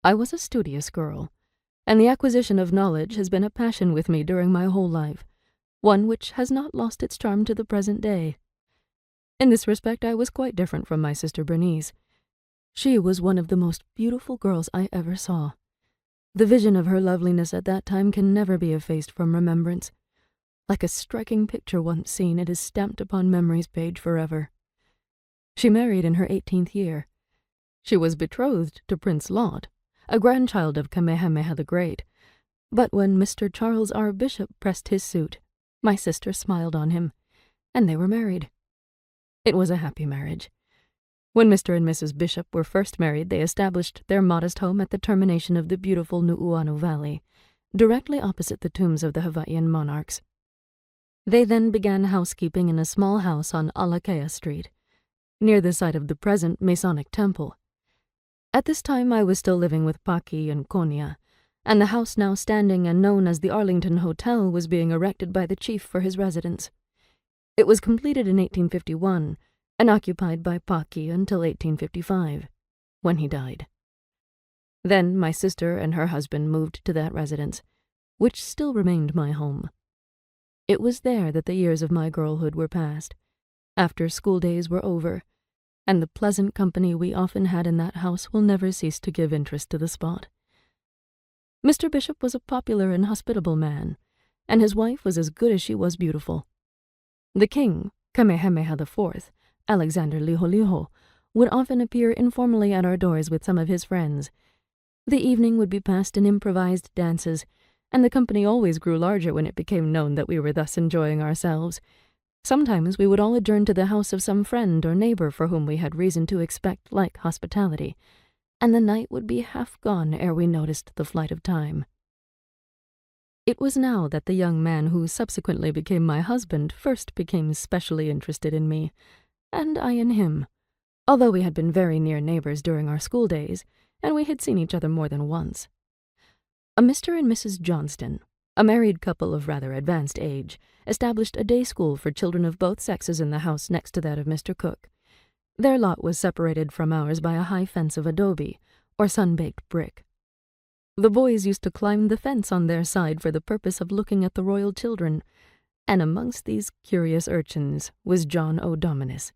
I was a studious girl, and the acquisition of knowledge has been a passion with me during my whole life, one which has not lost its charm to the present day. In this respect I was quite different from my sister Bernice. She was one of the most beautiful girls I ever saw. The vision of her loveliness at that time can never be effaced from remembrance. Like a striking picture once seen, it is stamped upon memory's page forever. She married in her 18th year. She was betrothed to Prince Lot, a grandchild of Kamehameha the Great, but when Mr. Charles R. Bishop pressed his suit, my sister smiled on him, and they were married. It was a happy marriage. When Mr. and Mrs. Bishop were first married, they established their modest home at the termination of the beautiful Nu'uanu Valley, directly opposite the tombs of the Hawaiian monarchs. They then began housekeeping in a small house on Alakea Street, near the site of the present Masonic Temple. At this time I was still living with Paki and Konya, and the house now standing and known as the Arlington Hotel was being erected by the chief for his residence. It was completed in 1851, and occupied by Paki until 1855, when he died. Then my sister and her husband moved to that residence, which still remained my home. It was there that the years of my girlhood were passed, after school days were over, and the pleasant company we often had in that house will never cease to give interest to the spot. Mr. Bishop was a popular and hospitable man, and his wife was as good as she was beautiful. The king, Kamehameha IV, Alexander Liholiho, would often appear informally at our doors with some of his friends. The evening would be passed in improvised dances, and the company always grew larger when it became known that we were thus enjoying ourselves. Sometimes we would all adjourn to the house of some friend or neighbor for whom we had reason to expect like hospitality, and the night would be half gone ere we noticed the flight of time. It was now that the young man who subsequently became my husband first became specially interested in me, and I in him, although we had been very near neighbors during our school days, and we had seen each other more than once. A Mr. and Mrs. Johnston, a married couple of rather advanced age, established a day school for children of both sexes in the house next to that of Mr. Cook. Their lot was separated from ours by a high fence of adobe, or sun-baked brick. The boys used to climb the fence on their side for the purpose of looking at the royal children, and amongst these curious urchins was John O'Dominus.